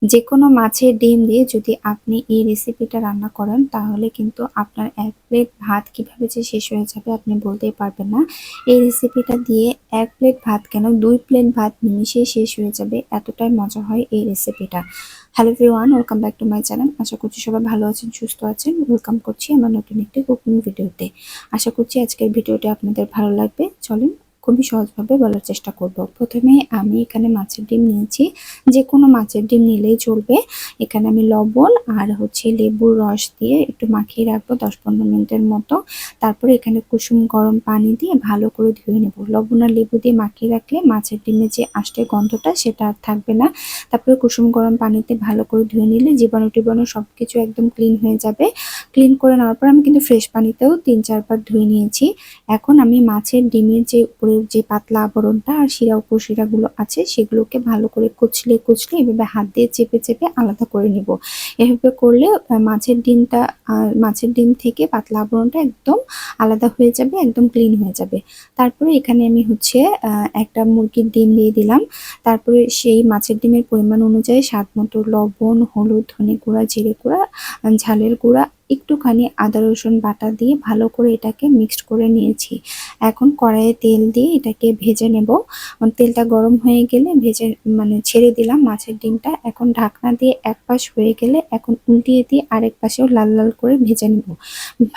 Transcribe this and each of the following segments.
যেকোনো মাছের ডিম দিয়ে যদি আপনি এই রেসিপিটা রান্না করেন তাহলে কিন্তু আপনার ১ প্লেট ভাত কিভাবে যে শেষ হয়ে যাবে আপনি বলতেই পারবেন না। এই রেসিপিটা দিয়ে ১ প্লেট ভাত কেন ২ প্লেট ভাত নিমিশেই শেষ হয়ে যাবে, এতটাই মজা হয় এই রেসিপিটা। Hello everyone, welcome back to my channel. আশা করছি সবাই ভালো আছেন, সুস্থ আছেন। ওয়েলকাম করছি আমার নতুন একটি কুকিং ভিডিওতে। আশা করছি আজকের ভিডিওটি আপনাদের ভালো লাগবে। চলুন খুবই সহজভাবে বলার চেষ্টা করব। প্রথমে আমি এখানে মাছের ডিম নিয়েছি, যে কোনো মাছের ডিম নিলেই চলবে। এখানে আমি লবণ আর লেবুর রস দিয়ে একটু মাখিয়ে রাখবো ১০-১৫ মিনিটের মতো। তারপরে এখানে কুসুম গরম পানি দিয়ে ভালো করে ধুয়ে নেব। লবণ আর লেবু দিয়ে মাখিয়ে রাখলে মাছের ডিমের যে আষ্টে গন্ধটা সেটা আর থাকবে না। তারপরে কুসুম গরম পানিতে ভালো করে ধুয়ে নিলে জীবাণু টিবাণু সবকিছু একদম ক্লিন হয়ে যাবে। ক্লিন করে নেওয়ার পর আমি কিন্তু ফ্রেশ পানিতেও ৩-৪ বার ধুয়ে নিয়েছি। এখন আমি মাছের ডিমের যে উপরের যে পাতলা আবরণটা আর শিরা উপশিরাগুলো আছে সেগুলোকে ভালো করে কুচলে কুচলে এভাবে হাত দিয়ে চেপে চেপে আলাদা করে নিব। এভাবে করলে মাছের ডিম থেকে পাতলা আবরণটা একদম আলাদা হয়ে যাবে, একদম ক্লিন হয়ে যাবে। তারপরে এখানে আমি একটা মুরগির ডিম দিয়ে দিলাম। তারপরে সেই মাছের ডিমের পরিমাণ অনুযায়ী স্বাদ মতো লবণ, হলুদ, ধনে গুঁড়া, জিরে গুঁড়া, ঝালের গুঁড়া, একটুখানি আদা রসুন বাটা দিয়ে ভালো করে এটাকে মিক্সড করে নিয়েছি। এখন কড়াইয়ে তেল দিয়ে এটাকে ভেজে নেব। তেলটা গরম হয়ে গেলে ছেড়ে দিলাম মাছের ডিমটা। এখন ঢাকনা দিয়ে এক পাশ হয়ে গেলে এখন উল্টিয়ে দিয়ে আরেক পাশেও লাল লাল করে ভেজে নেব।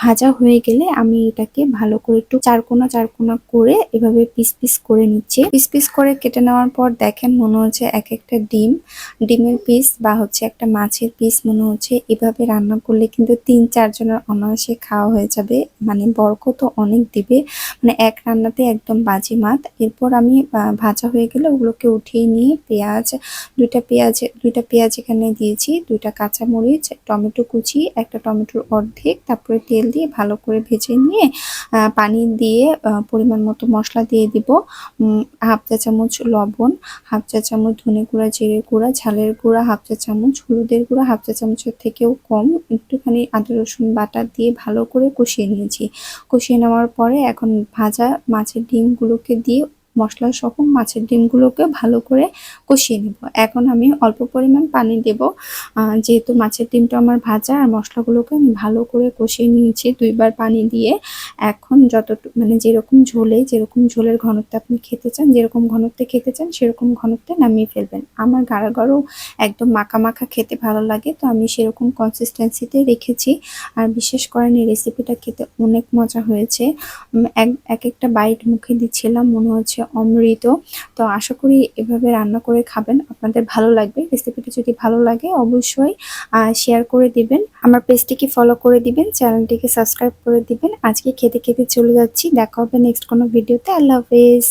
ভাজা হয়ে গেলে আমি এটাকে ভালো করে একটু চারকোনা চারকোনা করে এভাবে পিস পিস করে নিচ্ছি। পিস পিস করে কেটে নেওয়ার পর দেখেন মনে হচ্ছে এক একটা ডিমের পিস বা একটা মাছের পিস মনে হচ্ছে। এভাবে রান্না করলে কিন্তু ৩-৪ জনের অনায়াসে খাওয়া হয়ে যাবে। বরকতও অনেক দিবে। এক রান্নাতে একদম বাজিমাত। এরপর আমি ভাজা হয়ে গেলে ওগুলোকে উঠিয়ে নিয়ে দুইটা পেঁয়াজ এখানে দিয়েছি, ২টা কাঁচামরিচ, টমেটো কুচি, একটা টমেটোর অর্ধেক, তারপরে তেল দিয়ে ভালো করে ভেজে নিয়ে পানি দিয়ে পরিমাণ মতো মশলা দিয়ে দিব। ১/২ চা চামচ লবণ, ১/২ চা চামচ ধনে গুঁড়া, জিরে গুঁড়া, ঝালের গুঁড়া ১/২ চা চামচ, হলুদের গুঁড়া ১/২ চা চামচের থেকেও কম, একটুখানি আদা রসুন বাটা দিয়ে ভালো করে কষিয়ে নিয়েছি। কষিয়ে নেওয়ার পরে এখন ভাজা মাছের ডিমগুলোকে দিয়ে মশলা সহ মাছের ডিমগুলোকে ভালো করে কষিয়ে নেব। এখন আমি অল্প পরিমাণ পানি দেব, যেহেতু মাছের ডিমটা আমার ভাজা আর মশলাগুলোকে আমি ভালো করে কষিয়ে নিয়েছি ২ বার পানি দিয়ে। এখন যেরকম ঝোলের ঘনত্ব আপনি খেতে চান, যেরকম ঘনত্বে খেতে চান সেরকম ঘনত্বে নামিয়ে ফেলবেন। আমার গাঢ় গাঢ় একদম মাখা মাখা খেতে ভালো লাগে, তো আমি সেরকম কনসিস্টেন্সিতে রেখেছি। আর বিশেষ করেন এই রেসিপিটা খেতে অনেক মজা হয়েছে। এক একটা বাইট মুখে দিচ্ছিলাম, মনে হচ্ছে অমৃত। তো আশা করি এভাবে রান্না করে খাবেন, আপনাদের ভালো লাগবে। রেসিপিটা যদি ভালো লাগে অবশ্যই শেয়ার করে দিবেন, আমার পেজটিকে ফলো করে দিবেন, চ্যানেলটিকে সাবস্ক্রাইব করে দিবেন। আজকে খেতে খেতে চলে যাচ্ছি, দেখা হবে নেক্সট কোনো ভিডিওতে। আল্লাহ হাফেজ।